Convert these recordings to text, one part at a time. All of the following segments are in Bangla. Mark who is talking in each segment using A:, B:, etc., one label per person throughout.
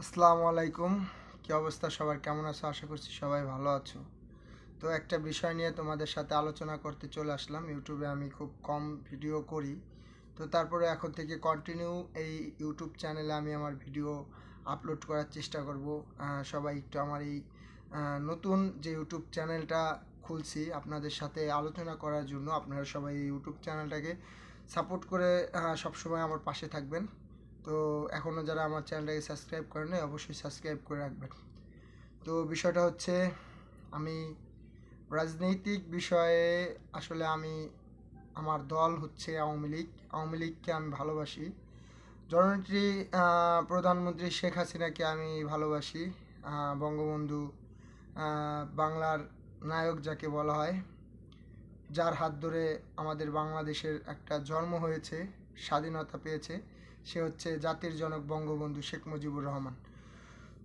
A: আসসালামু আলাইকুম। কি অবস্থা সবার? কেমন আছো? আশা করছি সবাই ভালো আছো। তো একটা বিষয় নিয়ে তোমাদের সাথে আলোচনা করতে চলে আসলাম। ইউটিউবে আমি খুব কম ভিডিও করি। তো তারপরে এখন থেকে কন্টিনিউ এই ইউটিউব চ্যানেলে আমি আমার ভিডিও আপলোড করার চেষ্টা করব। সবাই একটু আমার এই নতুন যে ইউটিউব চ্যানেলটা খুলছি আপনাদের সাথে আলোচনা করার জন্য আপনারা সবাই এই ইউটিউব চ্যানেলটাকে সাপোর্ট করে সবসময় আমার পাশে থাকবেন। তো এখনও যারা আমার চ্যানেলটাকে সাবস্ক্রাইব করে নাই অবশ্যই সাবস্ক্রাইব করে রাখবেন। তো বিষয়টা হচ্ছে আমি রাজনৈতিক বিষয়ে আসলে আমার দল হচ্ছে আওয়ামী লীগ। আওয়ামী লীগকে আমি ভালোবাসি। জননেত্রী প্রধানমন্ত্রী শেখ হাসিনাকে আমি ভালোবাসি। বঙ্গবন্ধু বাংলার নায়ক যাকে বলা হয়, যার হাত ধরে আমাদের বাংলাদেশের একটা জন্ম হয়েছে, স্বাধীনতা পেয়েছে, সে হচ্ছে জাতির জনক বঙ্গবন্ধু শেখ মুজিবুর রহমান।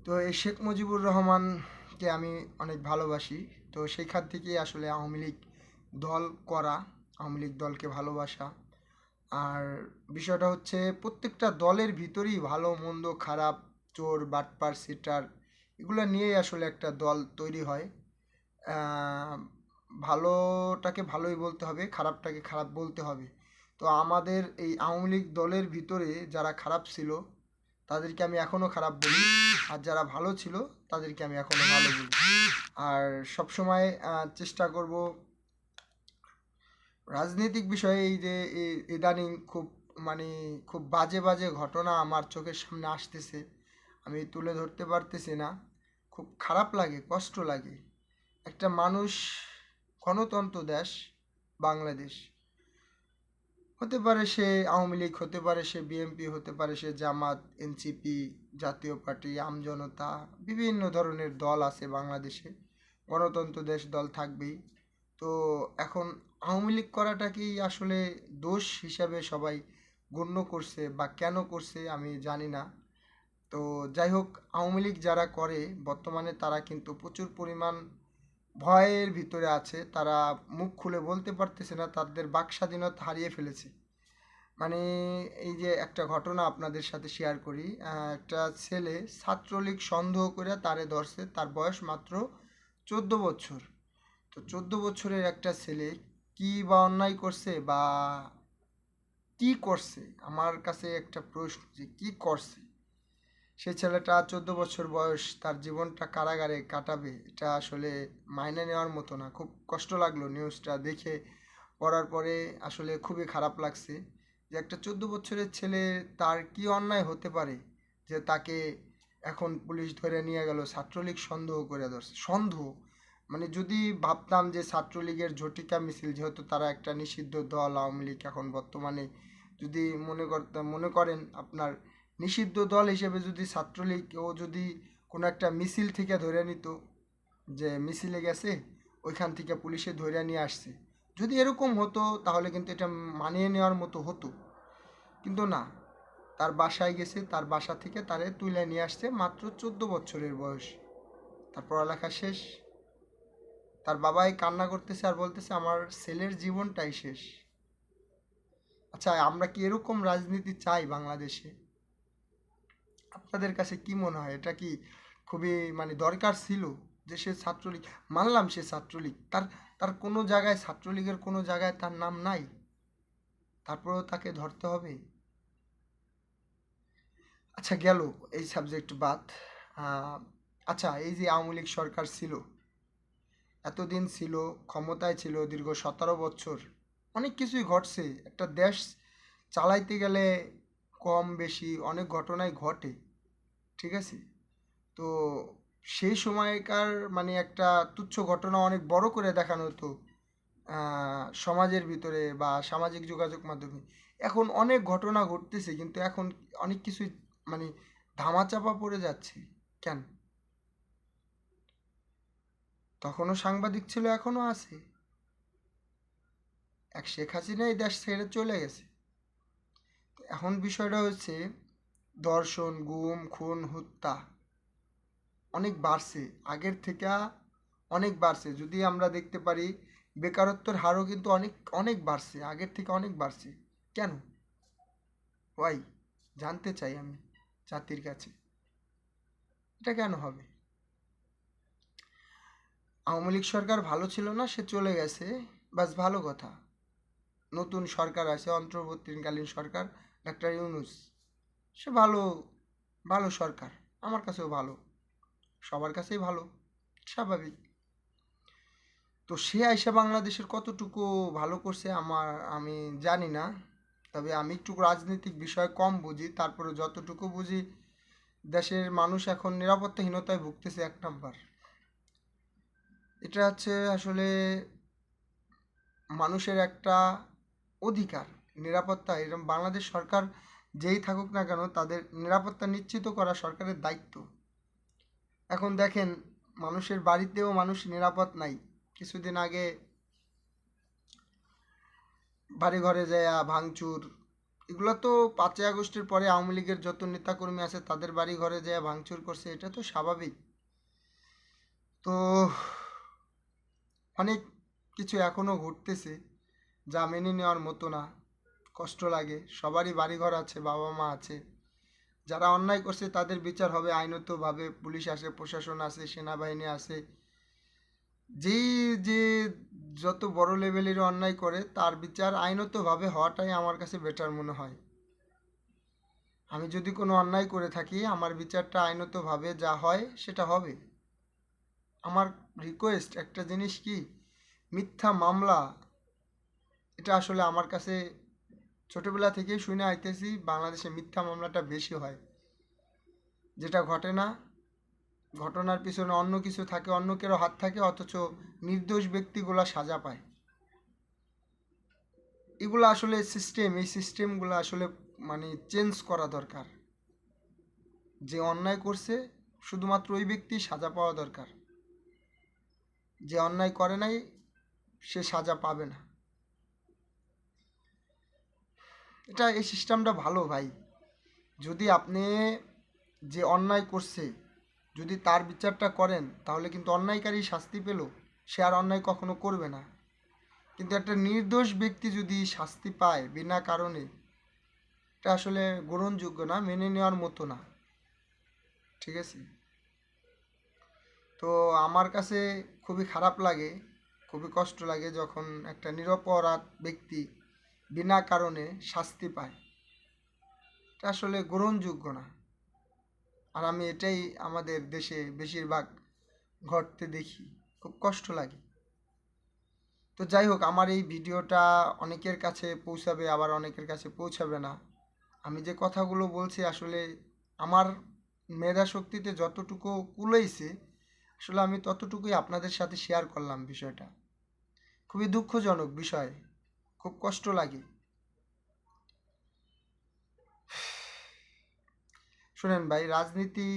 A: তো এই শেখ মুজিবুর রহমানকে আমি অনেক ভালোবাসি। তো সেইখান থেকেই আসলে আওয়ামী লীগ দল করা, আওয়ামী লীগ দলকে ভালোবাসা। আর বিষয়টা হচ্ছে প্রত্যেকটা দলের ভিতরেই ভালো মন্দ খারাপ, চোর বাটপার সিটার, এগুলো নিয়েই আসলে একটা দল তৈরি হয়। আহ, ভালোটাকে ভালোই বলতে হবে, খারাপটাকে খারাপ বলতে হবে। তো আমাদের এই আওয়ামী লীগ দলের ভিতরে যারা খারাপ ছিল তাদেরকে আমি এখনও খারাপ বলি, আর যারা ভালো ছিল তাদেরকে আমি এখনও ভালো বলি। আর সবসময় চেষ্টা করব রাজনৈতিক বিষয়ে এই যে ইদানিং খুব মানে খুব বাজে বাজে ঘটনা আমার চোখের সামনে আসতেছে, আমি তুলে ধরতে পারতেছি না। খুব খারাপ লাগে, কষ্ট লাগে। একটা মানুষ, গণতন্ত্র দেশ বাংলাদেশ, হতে পারে সে আওয়ামী লীগ, হতে পারে সে বিএনপি, হতে পারে সে জামাত, এনসিপি, জাতীয় পার্টি, আমজনতা, বিভিন্ন ধরনের দল আছে বাংলাদেশে। গণতন্ত্র দেশ, দল থাকবেই। তো এখন আওয়ামী লীগ করাটাকেই আসলে দোষ হিসাবে সবাই গণ্য করছে, বা কেন করছে আমি জানি না। তো যাই হোক, আওয়ামী লীগ যারা করে বর্তমানে তারা কিন্তু প্রচুর পরিমাণ ভয়ের ভিতরে আছে। তারা মুখ খুলে বলতে পারতেছে না, তাদের বাক স্বাধীনতা হারিয়ে ফেলেছে। মানে এই যে একটা ঘটনা আপনাদের সাথে শেয়ার করি। একটা ছেলে ছাত্রলীগ সন্দেহ করে তারে ধরছে, তার বয়স মাত্র 14 বছর। তো 14 বছরের একটা ছেলে কি বা অন্যায় করছে বা কি করছে, আমার কাছে একটা প্রশ্ন যে কি করছে সেই ছেলেটা? 14 বছর বয়স, তার জীবনটা কারাগারে কাটাবে, এটা আসলে মাইনে নেওয়ার মতো না। খুব কষ্ট লাগলো নিউজটা দেখে, পড়ার পরে আসলে খুবই খারাপ লাগছে যে একটা 14 বছরের ছেলে, তার কি অন্যায় হতে পারে যে তাকে এখন পুলিশ ধরে নিয়ে গেল ছাত্রলীগ সন্দেহ করে ধরছে। সন্দেহ মানে যদি ভাবতাম যে ছাত্রলীগের ঝটিকা মিছিল, যেহেতু তারা একটা নিষিদ্ধ দল আওয়ামী লীগ এখন বর্তমানে, যদি মনে করেন আপনার নিষিদ্ধ দল হিসেবে যদি ছাত্রলীগ ও যদি কোনো একটা মিছিল থেকে ধরে নিত, যে মিছিলে গেছে, ওইখান থেকে পুলিশে ধরে নিয়ে আসছে, যদি এরকম হতো তাহলে কিন্তু এটা মানিয়ে নেওয়ার মতো হতো। কিন্তু না, তার বাসায় গেছে, তার বাসা থেকে তারে তুলে নিয়ে আসছে মাত্র 14 বছরের বয়স। তার পড়ালেখা শেষ। তার বাবাই কান্না করতেছে আর বলতেছে আমার ছেলের জীবনটাই শেষ। আচ্ছা, আমরা কি এরকম রাজনীতি চাই বাংলাদেশে? আপনাদের কাছে কি মনে হয়, এটা কি খুবই মানে দরকার ছিল? যে সে ছাত্রলীগ, মানলাম সে ছাত্রলীগ, তার তার কোনো জায়গায় ছাত্রলীগের কোনো জায়গায় তার নাম নাই, তারপরেও তাকে ধরতে হবে? আচ্ছা, গেল এই সাবজেক্ট বাদ। আহ, আচ্ছা, এই যে আওয়ামী লীগ সরকার ছিল, এতদিন ছিল, ক্ষমতায় ছিল দীর্ঘ 17 বছর, অনেক কিছুই ঘটছে। একটা দেশ চালাইতে গেলে কম বেশি অনেক ঘটনাই ঘটে, ঠিক আছে? তো সেই সময়কার মানে একটা তুচ্ছ ঘটনা অনেক বড় করে দেখানো হতো সমাজের ভিতরে বা সামাজিক যোগাযোগ মাধ্যমে। এখন অনেক ঘটনা ঘটতেছে কিন্তু এখন অনেক কিছুই মানে ধামাচাপা পড়ে যাচ্ছে। কেন? তখনও সাংবাদিক ছিল, এখনও আছে। এক শেখ হাসিনা এই দেশ ছেড়ে চলে গেছে। এখন বিষয়টা হচ্ছে ধর্ষণ, গুম, খুন, হত্যা অনেক বাড়ছে, আগের থেকে অনেক বাড়ছে। যদি আমরা দেখতে পারি বেকারত্বের হারও কিন্তু অনেক অনেক বাড়ছে, আগের থেকে অনেক বাড়ছে। কেন? ওয়াই? জানতে চাই আমি জাতির কাছে। এটা কেন হবে? আওয়ামী লীগ সরকার ভালো ছিল না, সে চলে গেছে, বাস ভালো কথা। নতুন সরকার আছে, অন্তর্বর্তীকালীন সরকার, ডাক্তার ইউনূস, সে ভালো, ভালো সরকার, আমার কাছেও ভালো, সবার কাছেই ভালো, স্বাভাবিক। তো সে আইসা বাংলাদেশের কতটুকু ভালো করছে আমি জানি না, তবে আমি একটু রাজনৈতিক বিষয় কম বুঝি, তারপরে যতটুকু বুঝি দেশের মানুষ এখন নিরাপত্তাহীনতায় ভুগতেছে 1 নাম্বার। এটা হচ্ছে আসলে মানুষের একটা অধিকার, নিরাপত্তা। এরকম বাংলাদেশ সরকার যেই থাকুক না কেন, তাদের নিরাপত্তা নিশ্চিত করা সরকারের দায়িত্ব। এখন দেখেন, মানুষের বাড়িতেও মানুষ নিরাপদ নাই। কিছুদিন আগে বাড়ি ঘরে যায় ভাঙচুর, এগুলো তো 5ই আগস্টের পরে আওয়ামী লীগের যত নেতাকর্মী আছে তাদের বাড়ি ঘরে যায় ভাঙচুর করছে, এটা তো স্বাভাবিক। তো অনেক কিছু এখনো ঘটতেছে যা মেনে নেওয়ার মতো না, কষ্ট লাগে। সবারই বাড়িঘর আছে, বাবা মা আছে, যারা অন্যায় করছে তাদের বিচার হবে আইনতভাবে। পুলিশ আছে, প্রশাসন আছে, সেনাবাহিনী আছে, যেই যে যত বড় লেভেলের অন্যায় করে তার বিচার আইনতভাবে হওয়াটাই আমার কাছে বেটার মনে হয়। আমি যদি কোনো অন্যায় করে থাকি, আমার বিচারটা আইনতভাবে যা হয় সেটা হবে। আমার রিকোয়েস্ট একটা জিনিস কি, মিথ্যা মামলা, এটা আসলে আমার কাছে ছোটবেলা থেকেই শুনে আইতেছি, বাংলাদেশে মিথ্যা মামলাটা বেশি হয়। যেটা ঘটে না, ঘটনার পিছনে অন্য কিছু থাকে, অন্য কেউ হাত থাকে, অথচ নির্দোষ ব্যক্তিগুলা সাজা পায়। এগুলো আসলে সিস্টেম, এই সিস্টেমগুলো আসলে মানে চেঞ্জ করা দরকার। যে অন্যায় করছে শুধুমাত্র ওই ব্যক্তি সাজা পাওয়া দরকার, যে অন্যায় করে নাই সে সাজা পাবে না। এটা, এই সিস্টেমটা ভালো ভাই। যদি আপনি যে অন্যায় করছে যদি তার বিচারটা করেন, তাহলে কিন্তু অন্যায়কারী শাস্তি পেল, সে আর অন্যায় কখনো করবে না। কিন্তু একটা নির্দোষ ব্যক্তি যদি শাস্তি পায় বিনা কারণে, এটা আসলে গ্রহণযোগ্য না, মেনে নেওয়ার মতো না। ঠিক আছে? তো আমার কাছে খুবই খারাপ লাগে, খুবই কষ্ট লাগে যখন একটা নিরপরাধ ব্যক্তি বিনা কারণে শাস্তি পায়। এটা আসলে গ্রহণযোগ্য না। আর আমি এটাই আমাদের দেশে বেশিরভাগ ঘটতে দেখি, খুব কষ্ট লাগে। তো যাই হোক, আমার এই ভিডিওটা অনেকের কাছে পৌঁছাবে, আবার অনেকের কাছে পৌঁছাবে না। আমি যে কথাগুলো বলছি আসলে আমার মেধা শক্তিতে যতটুকু কুলাইছে, আসলে আমি ততটুকুই আপনাদের সাথে শেয়ার করলাম বিষয়টা। খুবই দুঃখজনক বিষয়, খুব কষ্ট লাগে। শুনেন ভাই, রাজনীতি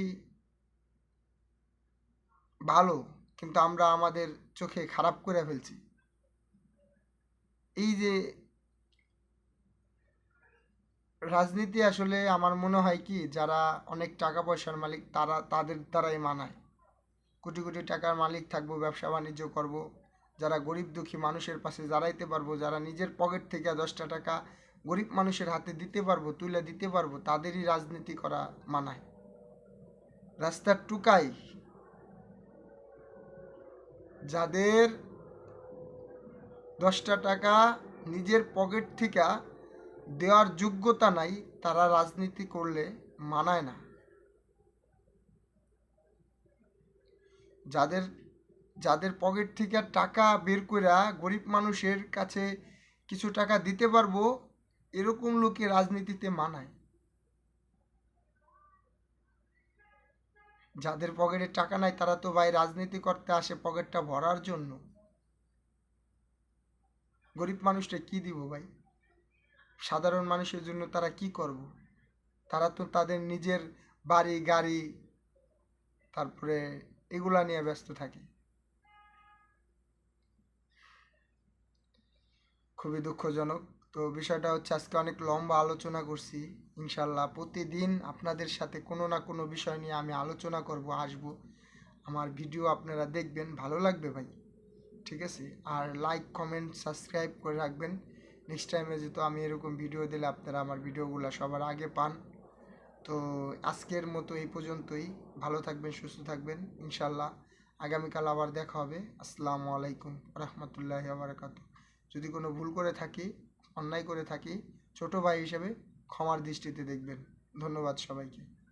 A: ভালো, কিন্তু আমরা আমাদের চোখে খারাপ করে ফেলছি। এই যে রাজনীতি, আসলে আমার মনে হয় কি, যারা অনেক টাকা পয়সার মালিক তাদের দ্বারাই মানায়। কোটি কোটি টাকার মালিক থাকবো, ব্যবসা বাণিজ্য করব, যারা গরিব দুঃখী মানুষের পাশে দাঁড়াইতে পারবো, যারা নিজের পকেট থেকে 10টা টাকা গরিব মানুষের হাতে দিতে পারবো, তুলে দিতে পারবো, তাদেরই রাজনীতি করা মানায়। রাস্তার টুকাই যাদের 10টা টাকা নিজের পকেট থেকে দেওয়ার যোগ্যতা নাই, তারা রাজনীতি করলে মানায় না। যাদের যাদের পকেট থেকে টাকা বের করে গরিব মানুষের কাছে কিছু টাকা দিতে পারবো, এরকম লোকে রাজনীতিতে মানায়। যাদের পকেটে টাকা নাই তারা তো ভাই রাজনীতি করতে আসে পকেটটা ভরার জন্য। গরিব মানুষটা কি দিব ভাই? সাধারণ মানুষের জন্য তারা কি করব? তারা তো তাদের নিজের বাড়ি গাড়ি, তারপরে এগুলা নিয়ে ব্যস্ত থাকে। খুবই দুঃখজনক। তো বিষয়টা হচ্ছে, আজকে অনেক লম্বা আলোচনা করছি। ইনশাল্লাহ প্রতিদিন আপনাদের সাথে কোনো না কোনো বিষয় নিয়ে আমি আলোচনা করব, আসবো। আমার ভিডিও আপনারা দেখবেন, ভালো লাগবে ভাই। ঠিক আছে? আর লাইক কমেন্ট সাবস্ক্রাইব করে রাখবেন। নেক্সট টাইমে যেহেতু আমি এরকম ভিডিও দিলে আপনারা আমার ভিডিওগুলো সবার আগে পান। তো আজকের মতো এই পর্যন্তই। ভালো থাকবেন, সুস্থ থাকবেন ইনশাল্লাহ। আগামীকাল আবার দেখা হবে। আসসালামু আলাইকুম রহমতুল্লাহি বারাকাতু। যদি কোনো ভুল করে থাকি, অন্যায় করে থাকি, ছোট ভাই হিসেবে ক্ষমার দৃষ্টিতে দেখবেন। ধন্যবাদ সবাইকে।